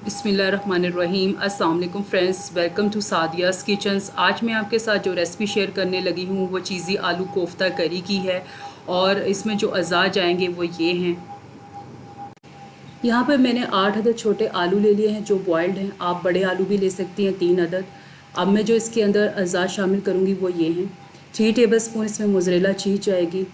बिस्मिल्लाहिर्रहमानिर्रहीम। अस्सलाम वालेकुम फ्रेंड्स, वेलकम टू सादियाज़ किचन्स। आज मैं आपके साथ जो रेसिपी शेयर करने लगी हूँ वो चीज़ी आलू कोफ्ता करी की है और इसमें जो अज़ा जाएंगे वो ये हैं। यहाँ पर मैंने 8 अदद छोटे आलू ले लिए हैं जो बॉयल्ड हैं। आप बड़े आलू भी ले सकती हैं, 3 अदद। अब मैं जो इसके अंदर अज़ा शामिल करूँगी वो ये हैं। 3 टेबलस्पून इसमें मोज़रेला चीज़ जाएगी।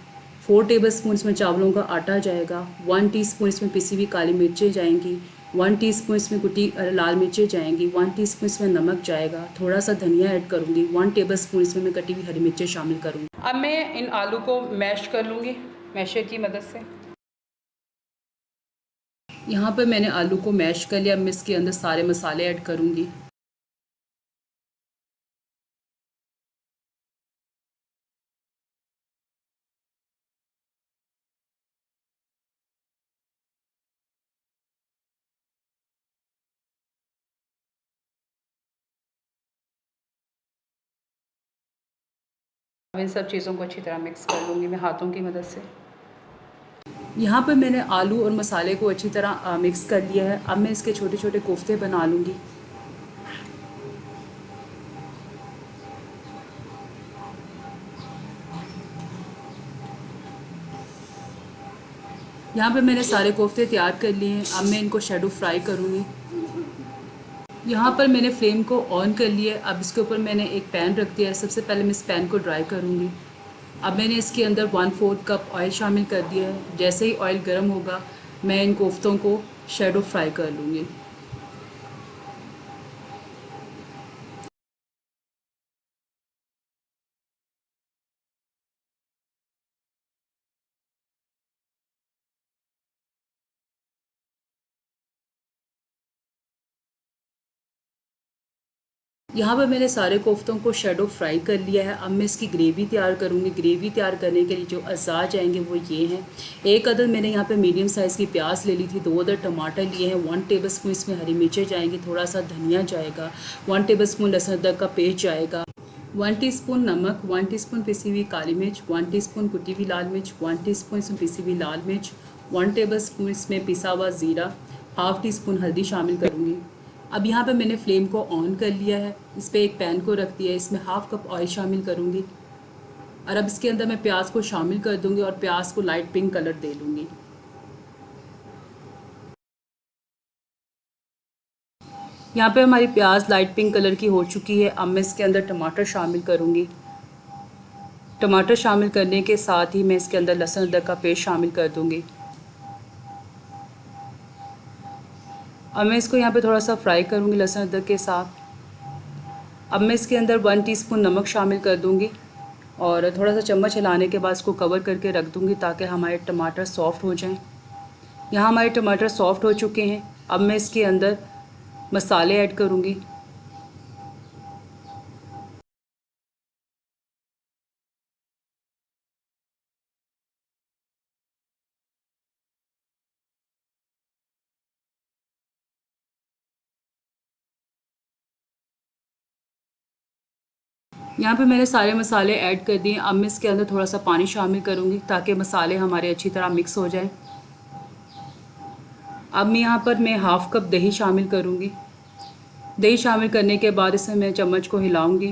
4 टेबलस्पून इसमें चावलों का आटा जाएगा। 1 टीस्पून इसमें पिसी हुई काली मिर्चें जाएंगी। 1 टीस्पून इसमें कुटी लाल मिर्चें जाएंगी। 1 टीस्पून इसमें नमक जाएगा। थोड़ा सा धनिया ऐड करूँगी। 1 टेबलस्पून इसमें मैं कटी हुई हरी मिर्चें शामिल करूँगी। अब मैं इन आलू को मैश कर लूँगी मैशर की मदद से। यहाँ पर मैंने आलू को मैश कर लिया। अब मैं इसके अंदर सारे मसाले ऐड करूँगी। अब इन सब चीज़ों को अच्छी तरह मिक्स कर लूँगी मैं हाथों की मदद से। यहाँ पर मैंने आलू और मसाले को अच्छी तरह मिक्स कर लिया है। अब मैं इसके छोटे छोटे कोफ्ते बना लूँगी। यहाँ पे मैंने सारे कोफ्ते तैयार कर लिए हैं। अब मैं इनको शैडो फ्राई करूँगी। यहाँ पर मैंने फ्लेम को ऑन कर लिया है। अब इसके ऊपर मैंने एक पैन रख दिया है। सबसे पहले मैं इस पैन को ड्राई करूँगी। अब मैंने इसके अंदर 1/4 कप ऑयल शामिल कर दिया है। जैसे ही ऑयल गर्म होगा मैं इन कोफ्तों को शैडो फ्राई कर लूँगी। यहाँ पर मैंने सारे कोफ्तों को शैडो फ्राई कर लिया है। अब मैं इसकी ग्रेवी तैयार करूँगी। ग्रेवी तैयार करने के लिए जो अज़ा जाएंगे वो ये हैं। 1 अदद मैंने यहाँ पे मीडियम साइज़ की प्याज ले ली थी। 2 अदद टमाटर लिए हैं। 1 टेबलस्पून इसमें हरी मिर्चें जाएंगी। थोड़ा सा धनिया जाएगा। 1 टेबलस्पून लहसुन अदरक का पेस्ट जाएगा। 1 टीस्पून नमक। 1 टीस्पून पिसी हुई काली मिर्च। 1 टीस्पून कुटी हुई लाल मिर्च। 1 टीस्पून इसमें पिसी हुई लाल मिर्च। 1 टेबलस्पून इसमें पिसा हुआ ज़ीरा। हाफ़ टीस्पून हल्दी शामिल करूँगी। अब यहाँ पे मैंने फ्लेम को ऑन कर लिया है। इस पर एक पैन को रख दिया है। इसमें हाफ़ कप ऑयल शामिल करूँगी और अब इसके अंदर मैं प्याज को शामिल कर दूँगी और प्याज को लाइट पिंक कलर दे लूँगी। यहाँ पे हमारी प्याज लाइट पिंक कलर की हो चुकी है। अब मैं इसके अंदर टमाटर शामिल करूँगी। टमाटर शामिल करने के साथ ही मैं इसके अंदर लहसुन अदरक का पेस्ट शामिल कर दूँगी। अब मैं इसको यहाँ पे थोड़ा सा फ्राई करूँगी लहसुन अदरक के साथ। अब मैं इसके अंदर 1 टीस्पून नमक शामिल कर दूँगी और थोड़ा सा चम्मच हिलाने के बाद इसको कवर करके रख दूँगी ताकि हमारे टमाटर सॉफ़्ट हो जाएं। यहाँ हमारे टमाटर सॉफ़्ट हो चुके हैं। अब मैं इसके अंदर मसाले ऐड करूँगी। यहाँ पे मैंने सारे मसाले ऐड कर दिए। अब मैं इसके अंदर थोड़ा सा पानी शामिल करूँगी ताकि मसाले हमारे अच्छी तरह मिक्स हो जाएं। अब मैं यहाँ पर हाफ़ कप दही शामिल करूँगी। दही शामिल करने के बाद इसमें मैं चम्मच को हिलाऊँगी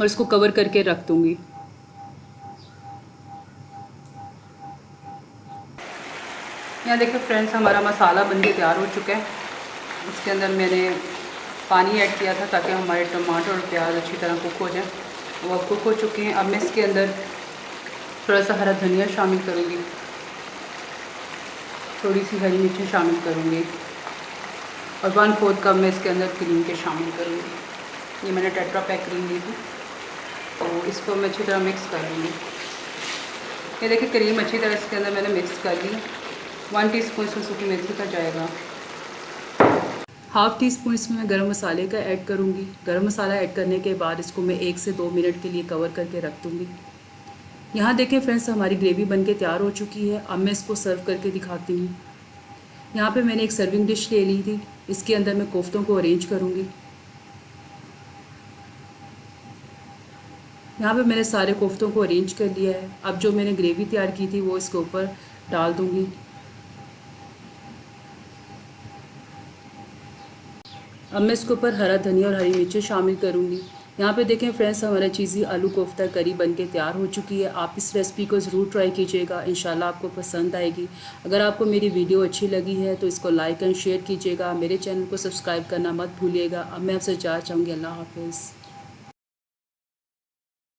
और इसको कवर करके रख दूँगी। यहाँ देखिए फ्रेंड्स, हमारा मसाला बन के तैयार हो चुका है। इसके अंदर मैंने पानी ऐड किया था ताकि हमारे टमाटर और प्याज अच्छी तरह कुक हो जाए। वो अब कुक हो चुके हैं। अब मैं इसके अंदर थोड़ा सा हरा धनिया शामिल करूँगी। थोड़ी सी हरी मिर्ची शामिल करूँगी और 1/4 कप मैं इसके अंदर क्रीम के शामिल करूँगी। ये मैंने टेट्रा पैक क्रीम ली थी, तो इसको मैं अच्छी तरह मिक्स कर लूँगी। ये देखिए क्रीम अच्छी तरह इसके अंदर मैंने मिक्स कर ली। 1 टीस्पून इसमें सूखी मेथी का जाएगा। हाफ़ टीस्पून इसमें मैं गरम मसाले का ऐड करूँगी। गरम मसाला ऐड करने के बाद इसको मैं 1 से 2 मिनट के लिए कवर करके रख दूँगी। यहाँ देखें फ्रेंड्स, हमारी ग्रेवी बनके तैयार हो चुकी है। अब मैं इसको सर्व करके दिखाती हूँ। यहाँ पे मैंने एक सर्विंग डिश ले ली थी। इसके अंदर मैं कोफ्तों को अरेंज करूँगी। यहाँ पे मैंने सारे कोफ्तों को अरेंज कर लिया है। अब जो मैंने ग्रेवी तैयार की थी वो इसके ऊपर डाल दूँगी। अब मैं इसके ऊपर हरा धनिया और हरी मिर्ची शामिल करूँगी। यहाँ पे देखें फ्रेंड्स, हमारा चीज़ी आलू कोफ्ता करी बनके तैयार हो चुकी है। आप इस रेसिपी को ज़रूर ट्राई कीजिएगा, इंशाल्लाह आपको पसंद आएगी। अगर आपको मेरी वीडियो अच्छी लगी है तो इसको लाइक एंड शेयर कीजिएगा। मेरे चैनल को सब्सक्राइब करना मत भूलिएगा। अब मैं आपसे चाहूँगी, अल्लाह हाफिज़।